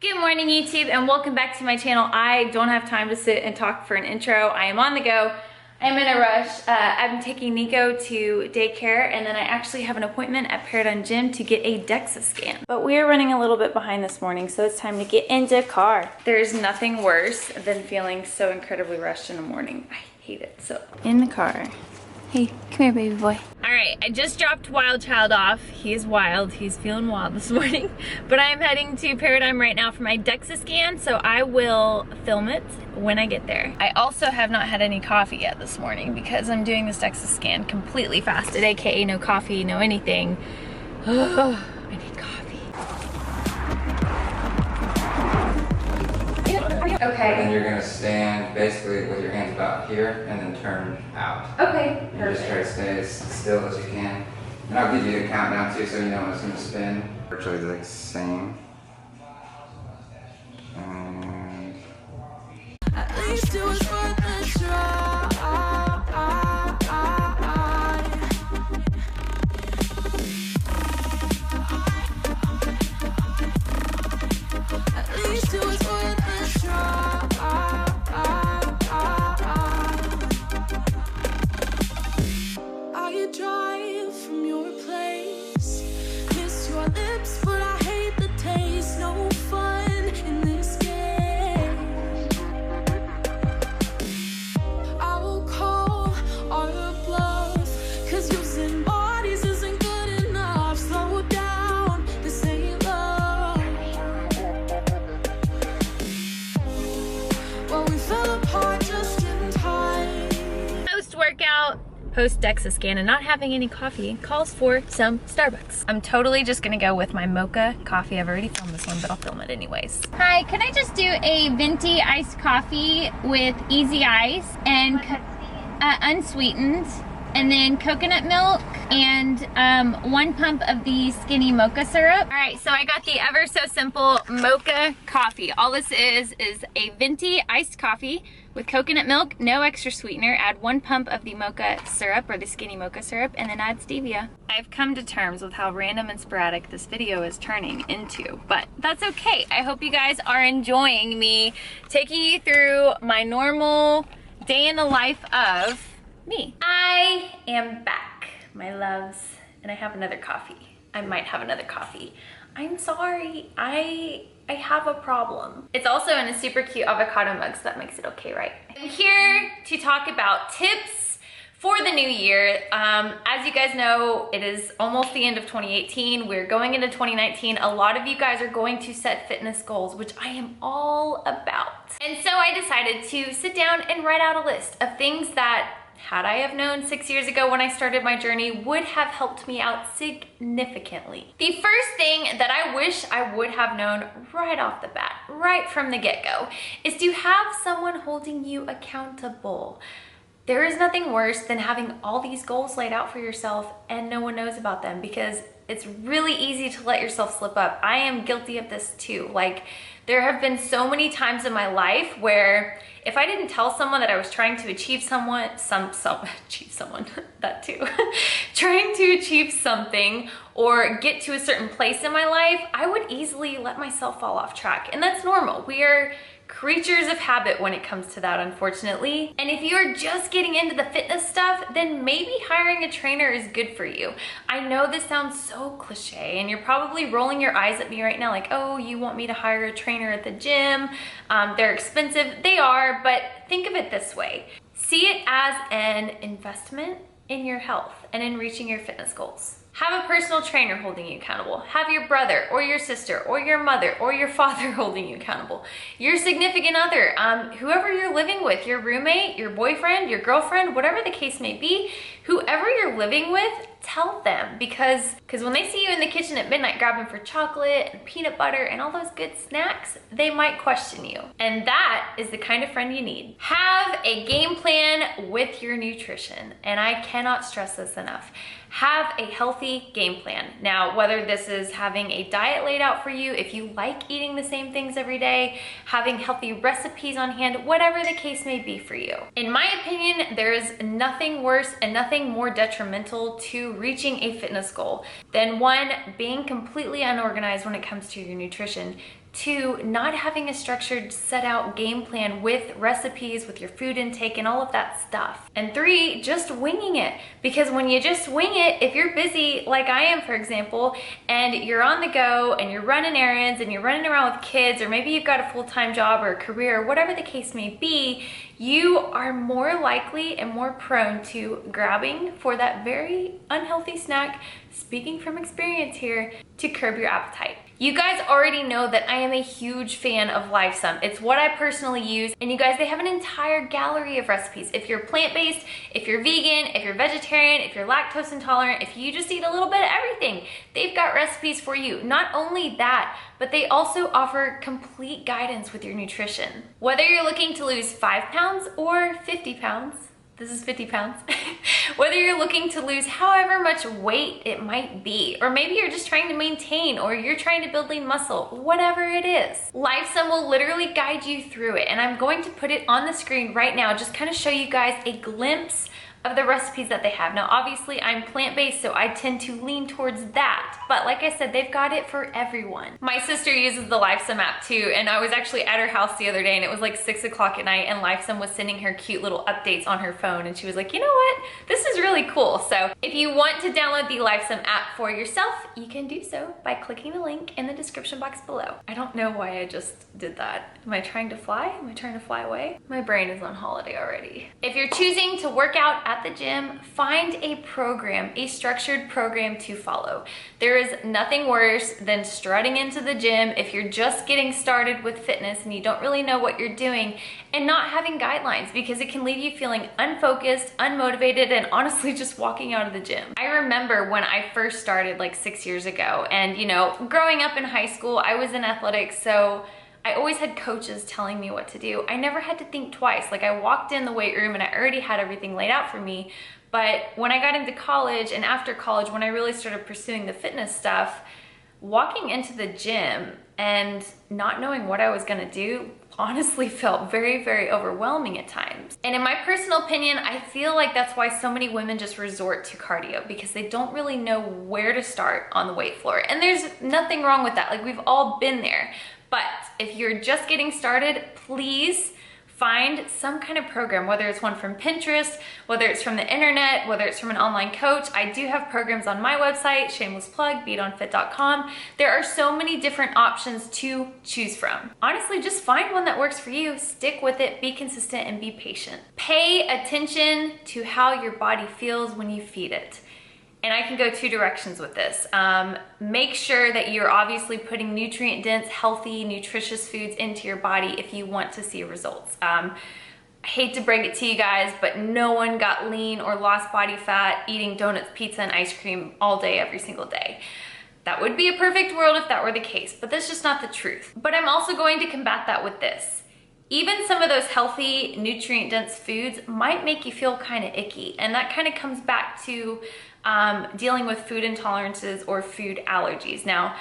Good morning, YouTube, and welcome back to my channel. I don't have time to sit and talk for an intro. I am on the go. I'm in a rush. I'm taking Nico to daycare, and then I actually have an appointment at Paradigm Gym to get a DEXA scan. But we are running a little bit behind this morning, so it's time to get into the car. There's nothing worse than feeling so incredibly rushed in the morning. I hate it. So, in the car. Hey, come here, baby boy. All right, I just dropped Wild Child off. He is wild. He's feeling wild this morning. But I am heading to Paradigm right now for my DEXA scan, so I will film it when I get there. I also have not had any coffee yet this morning because I'm doing this DEXA scan completely fasted, aka no coffee, no anything. Oh, I need coffee. Okay. And you're gonna stand basically with your hands about here and then turn out. Okay. And just try to stay as still as you can. And I'll give you the countdown too so you know when it's gonna spin. Virtually the same. And at least it was worth a try. At least it was worth a try. I drive from your place, miss your lips, but I hate the taste. No fun in this game. I will call our bluff, 'cause using bodies isn't good enough. Slow down, this ain't love. Well, we fell apart just in time. Post-workout, post-DEXA scan, and not having any coffee calls for some Starbucks. I'm totally just gonna go with my mocha coffee. I've already filmed this one, but I'll film it anyways. Hi, can I just do a venti iced coffee with easy ice and unsweetened, and then coconut milk and 1 pump of the skinny mocha syrup? All right, so I got the ever so simple mocha coffee. All this is a venti iced coffee with coconut milk, no extra sweetener. Add 1 pump of the mocha syrup, or the skinny mocha syrup, and then add stevia. I've come to terms with how random and sporadic this video is turning into, but that's okay. I hope you guys are enjoying me taking you through my normal day in the life of me. I am back, my loves, and I have another coffee. I might have another coffee. I'm sorry, I have a problem. It's also in a super cute avocado mug, so that makes it okay, right? I'm here to talk about tips for the new year. As you guys know, it is almost the end of 2018. We're going into 2019. A lot of you guys are going to set fitness goals, which I am all about. And so I decided to sit down and write out a list of things that, had I have known 6 years ago when I started my journey, would have helped me out significantly. The first thing that I wish I would have known right off the bat, right from the get-go, is to have someone holding you accountable. There is nothing worse than having all these goals laid out for yourself and no one knows about them, because it's really easy to let yourself slip up. I am guilty of this too. Like, there have been so many times in my life where if I didn't tell someone that I was trying to achieve that too, trying to achieve something or get to a certain place in my life, I would easily let myself fall off track. And that's normal. We are creatures of habit when it comes to that, unfortunately. And if you're just getting into the fitness stuff, then maybe hiring a trainer is good for you. I know this sounds so cliche, and you're probably rolling your eyes at me right now like, oh, you want me to hire a trainer at the gym? They're expensive. They are, but think of it this way. See it as an investment in your health and in reaching your fitness goals. Have a personal trainer holding you accountable. Have your brother or your sister or your mother or your father holding you accountable. Your significant other, whoever you're living with, your roommate, your boyfriend, your girlfriend, whatever the case may be, whoever you're living with, tell them, because when they see you in the kitchen at midnight grabbing for chocolate and peanut butter and all those good snacks, they might question you. And that is the kind of friend you need. Have a game plan with your nutrition. And I cannot stress this enough. Have a healthy game plan. Now, whether this is having a diet laid out for you, if you like eating the same things every day, having healthy recipes on hand, whatever the case may be for you. In my opinion, there is nothing worse and nothing more detrimental to reaching a fitness goal than one, being completely unorganized when it comes to your nutrition, to not having a structured set out game plan with recipes, with your food intake and all of that stuff. And 3, just winging it. Because when you just wing it, if you're busy like I am, for example, and you're on the go and you're running errands and you're running around with kids, or maybe you've got a full-time job or a career, or whatever the case may be, you are more likely and more prone to grabbing for that very unhealthy snack, speaking from experience here, to curb your appetite. You guys already know that I am a huge fan of Lifesum. It's what I personally use, and you guys, they have an entire gallery of recipes. If you're plant-based, if you're vegan, if you're vegetarian, if you're lactose intolerant, if you just eat a little bit of everything, they've got recipes for you. Not only that, but they also offer complete guidance with your nutrition. Whether you're looking to lose 5 pounds or 50 pounds, this is 50 pounds. Whether you're looking to lose however much weight it might be, or maybe you're just trying to maintain, or you're trying to build lean muscle, whatever it is, Lifesum will literally guide you through it. And I'm going to put it on the screen right now, just kind of show you guys a glimpse of the recipes that they have. Now, obviously I'm plant-based, so I tend to lean towards that. But like I said, they've got it for everyone. My sister uses the Lifesum app too, and I was actually at her house the other day and it was like 6 o'clock at night and Lifesum was sending her cute little updates on her phone, and she was like, you know what? This is really cool. So if you want to download the Lifesum app for yourself, you can do so by clicking the link in the description box below. I don't know why I just did that. Am I trying to fly? Am I trying to fly away? My brain is on holiday already. If you're choosing to work out at the gym, find a program, a structured program to follow. There is nothing worse than strutting into the gym if you're just getting started with fitness and you don't really know what you're doing, and not having guidelines, because it can leave you feeling unfocused, unmotivated, and honestly just walking out of the gym. I remember when I first started like 6 years ago, and you know, growing up in high school, I was in athletics, so I always had coaches telling me what to do. I never had to think twice. Like, I walked in the weight room and I already had everything laid out for me. But when I got into college and after college, when I really started pursuing the fitness stuff, walking into the gym and not knowing what I was gonna do honestly felt very, very overwhelming at times. And in my personal opinion, I feel like that's why so many women just resort to cardio, because they don't really know where to start on the weight floor. And there's nothing wrong with that. Like, we've all been there. But if you're just getting started, please find some kind of program, whether it's one from Pinterest, whether it's from the internet, whether it's from an online coach. I do have programs on my website, shameless plug, beatonfit.com. There are so many different options to choose from. Honestly, just find one that works for you, stick with it, be consistent, and be patient. Pay attention to how your body feels when you feed it. And I can go 2 directions with this. Make sure that you're obviously putting nutrient-dense, healthy, nutritious foods into your body if you want to see results. I hate to break it to you guys, but no one got lean or lost body fat eating donuts, pizza, and ice cream all day, every single day. That would be a perfect world if that were the case, but that's just not the truth. But I'm also going to combat that with this. Even some of those healthy, nutrient-dense foods might make you feel kind of icky, and that kind of comes back to dealing with food intolerances or food allergies. Now,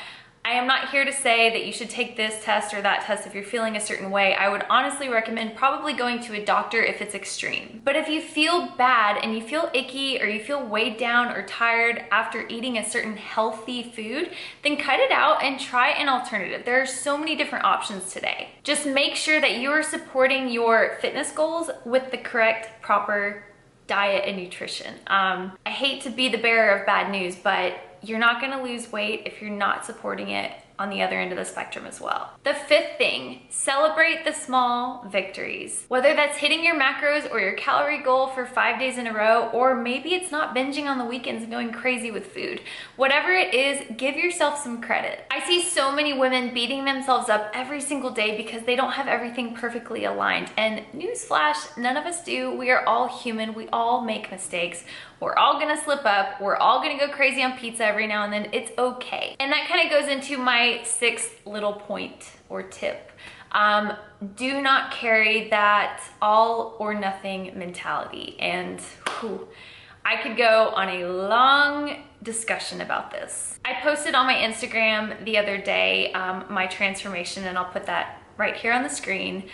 I am not here to say that you should take this test or that test if you're feeling a certain way. I would honestly recommend probably going to a doctor if it's extreme. But if you feel bad and you feel icky, or you feel weighed down or tired after eating a certain healthy food, then cut it out and try an alternative. There are so many different options today. Just make sure that you are supporting your fitness goals with the correct, proper diet and nutrition. I hate to be the bearer of bad news, but you're not gonna lose weight if you're not supporting it on the other end of the spectrum as well. The 5th thing, celebrate the small victories. Whether that's hitting your macros or your calorie goal for 5 days in a row, or maybe it's not binging on the weekends and going crazy with food. Whatever it is, give yourself some credit. I see so many women beating themselves up every single day because they don't have everything perfectly aligned. And newsflash, none of us do. We are all human. We all make mistakes. We're all gonna slip up. We're all gonna go crazy on pizza every now and then. It's okay. And that kind of goes into my 6th little point or tip. Do not carry that all or nothing mentality. And I could go on a long discussion about this. I posted on my Instagram the other day my transformation, and I'll put that right here on the screen.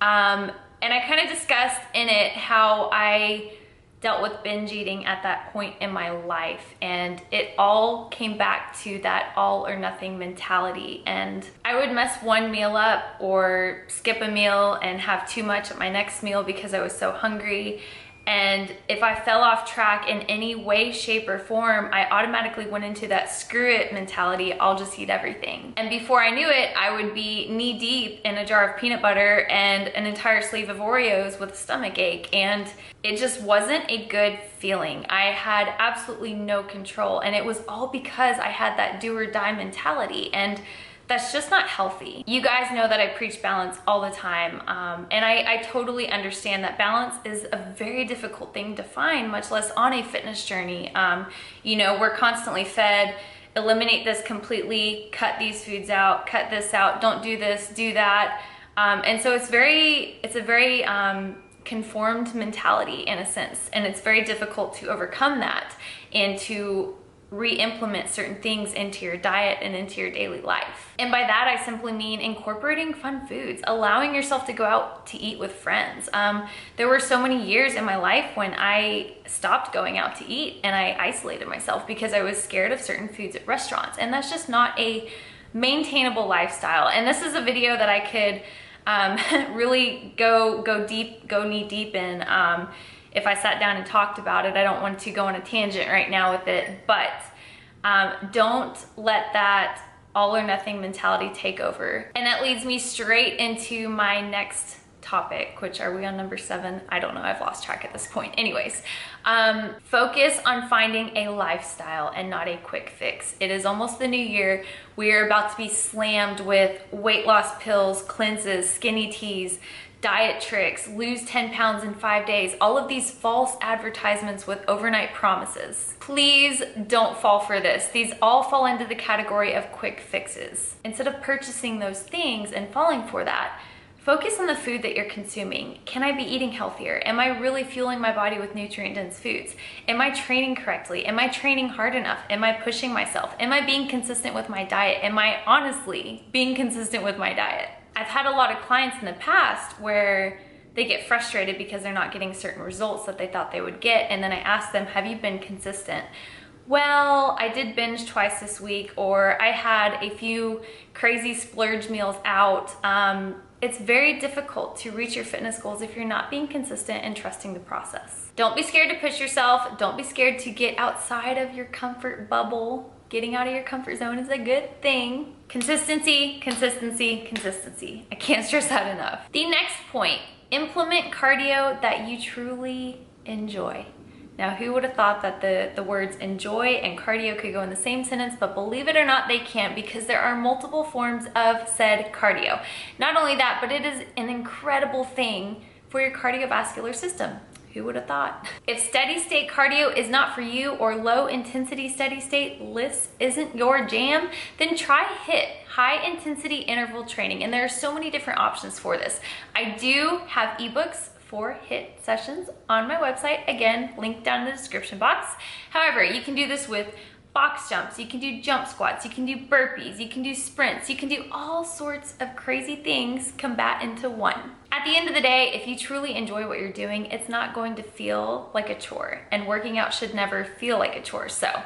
And I kind of discussed in it how I dealt with binge eating at that point in my life, and it all came back to that all or nothing mentality. And I would mess one meal up or skip a meal and have too much at my next meal because I was so hungry. And if I fell off track in any way, shape, or form, I automatically went into that screw it mentality, I'll just eat everything. And before I knew it, I would be knee deep in a jar of peanut butter and an entire sleeve of Oreos with a stomach ache. And it just wasn't a good feeling. I had absolutely no control. And it was all because I had that do or die mentality. And that's just not healthy. You guys know that I preach balance all the time, and I totally understand that balance is a very difficult thing to find, much less on a fitness journey. You know, we're constantly fed, eliminate this completely, cut these foods out, cut this out, don't do this, do that. And so it's a very conformed mentality in a sense, and it's very difficult to overcome that and to re-implement certain things into your diet and into your daily life. And by that, I simply mean incorporating fun foods, allowing yourself to go out to eat with friends. There were so many years in my life when I stopped going out to eat and I isolated myself because I was scared of certain foods at restaurants. And that's just not a maintainable lifestyle. And this is a video that I could really go knee deep in. If I sat down and talked about it. I don't want to go on a tangent right now with it, but don't let that all or nothing mentality take over. And that leads me straight into my next topic, which are we on number 7? I don't know, I've lost track at this point. Anyways, focus on finding a lifestyle and not a quick fix. It is almost the new year. We are about to be slammed with weight loss pills, cleanses, skinny teas, diet tricks, lose 10 pounds in 5 days, all of these false advertisements with overnight promises. Please don't fall for this. These all fall into the category of quick fixes. Instead of purchasing those things and falling for that, focus on the food that you're consuming. Can I be eating healthier? Am I really fueling my body with nutrient-dense foods? Am I training correctly? Am I training hard enough? Am I pushing myself? Am I being consistent with my diet? Am I honestly being consistent with my diet? I've had a lot of clients in the past where they get frustrated because they're not getting certain results that they thought they would get. And then I ask them, have you been consistent? Well, I did binge twice this week, or I had a few crazy splurge meals out. It's very difficult to reach your fitness goals if you're not being consistent and trusting the process. Don't be scared to push yourself. Don't be scared to get outside of your comfort bubble. Getting out of your comfort zone is a good thing. Consistency, consistency, consistency. I can't stress that enough. The next point, implement cardio that you truly enjoy. Now, who would have thought that the words enjoy and cardio could go in the same sentence, but believe it or not, they can't, because there are multiple forms of said cardio. Not only that, but it is an incredible thing for your cardiovascular system. Who would have thought? If steady state cardio is not for you, or low intensity steady state lifts isn't your jam, then try HIIT, high intensity interval training. And there are so many different options for this. I do have ebooks for HIIT sessions on my website. Again, linked down in the description box. However, you can do this with box jumps, you can do jump squats, you can do burpees, you can do sprints, you can do all sorts of crazy things combat into one. At the end of the day, if you truly enjoy what you're doing, it's not going to feel like a chore, and working out should never feel like a chore. So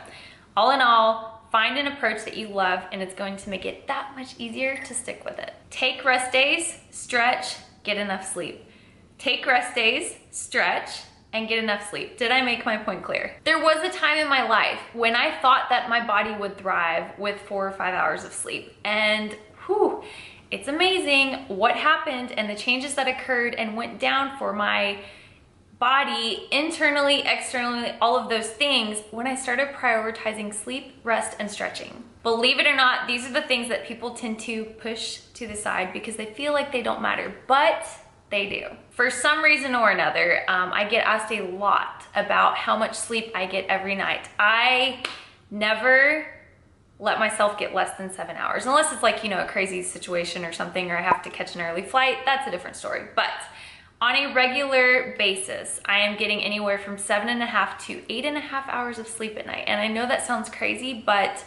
all in all, find an approach that you love, and it's going to make it that much easier to stick with it. Take rest days, stretch, get enough sleep. Take rest days, stretch, and get enough sleep. Did I make my point clear? There was a time in my life when I thought that my body would thrive with 4 or 5 hours of sleep. And whew, it's amazing what happened and the changes that occurred and went down for my body internally, externally, all of those things when I started prioritizing sleep, rest, and stretching. Believe it or not, these are the things that people tend to push to the side because they feel like they don't matter, but they do. For some reason or another, I get asked a lot about how much sleep I get every night. I never let myself get less than 7 hours, unless it's like, you know, a crazy situation or something, or I have to catch an early flight. That's a different story. But on a regular basis, I am getting anywhere from 7.5 to 8.5 hours of sleep at night. And I know that sounds crazy, but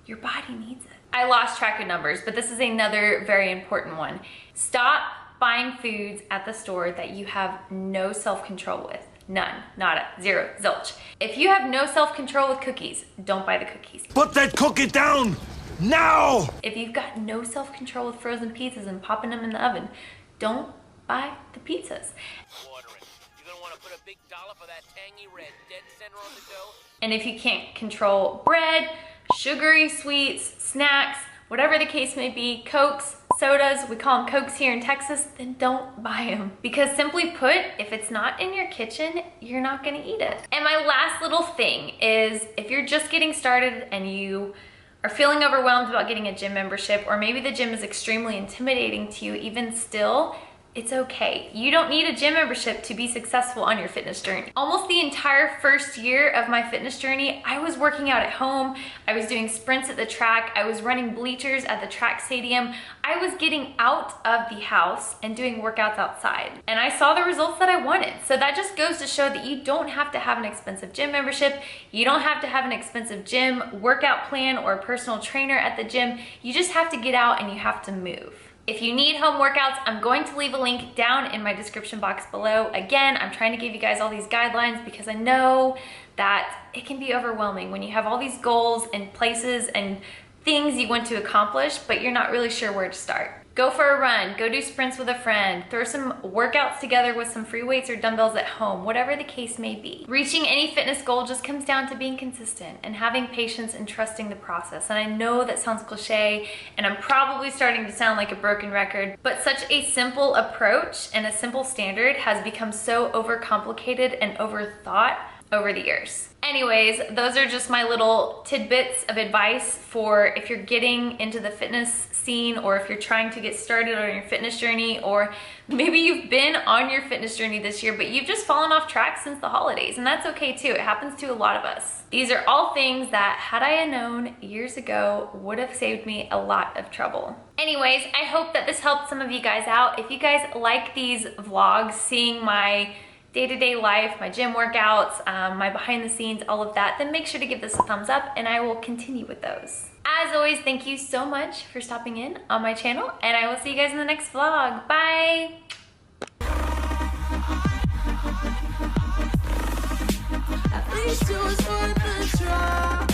your body needs it. I lost track of numbers, but this is another very important one. Stop buying foods at the store that you have no self-control with. None, nada, zero, zilch. If you have no self-control with cookies, don't buy the cookies. Put that cookie down, now! If you've got no self-control with frozen pizzas and popping them in the oven, don't buy the pizzas. You're gonna want to put a big dollop of that tangy red dead center on the dough. And if you can't control bread, sugary sweets, snacks, whatever the case may be, Cokes, sodas, we call them Cokes here in Texas, then don't buy them. Because simply put, if it's not in your kitchen, you're not gonna eat it. And my last little thing is, if you're just getting started and you are feeling overwhelmed about getting a gym membership, or maybe the gym is extremely intimidating to you, even still, it's okay. You don't need a gym membership to be successful on your fitness journey. Almost the entire first year of my fitness journey, I was working out at home, I was doing sprints at the track, I was running bleachers at the track stadium, I was getting out of the house and doing workouts outside. And I saw the results that I wanted. So that just goes to show that you don't have to have an expensive gym membership, you don't have to have an expensive gym workout plan or a personal trainer at the gym, you just have to get out and you have to move. If you need home workouts, I'm going to leave a link down in my description box below. Again, I'm trying to give you guys all these guidelines because I know that it can be overwhelming when you have all these goals and places and things you want to accomplish, but you're not really sure where to start. Go for a run, go do sprints with a friend, throw some workouts together with some free weights or dumbbells at home, whatever the case may be. Reaching any fitness goal just comes down to being consistent and having patience and trusting the process. And I know that sounds cliche, and I'm probably starting to sound like a broken record, but such a simple approach and a simple standard has become so overcomplicated and overthought over the years. Anyways, those are just my little tidbits of advice for if you're getting into the fitness scene, or if you're trying to get started on your fitness journey, or maybe you've been on your fitness journey this year, but you've just fallen off track since the holidays, and that's okay too. It happens to a lot of us. These are all things that, had I known years ago, would have saved me a lot of trouble. Anyways, I hope that this helped some of you guys out. If you guys like these vlogs, seeing my day-to-day life, my gym workouts, my behind the scenes, all of that, then make sure to give this a thumbs up and I will continue with those. As always, thank you so much for stopping in on my channel, and I will see you guys in the next vlog. Bye! At least it was worth a try.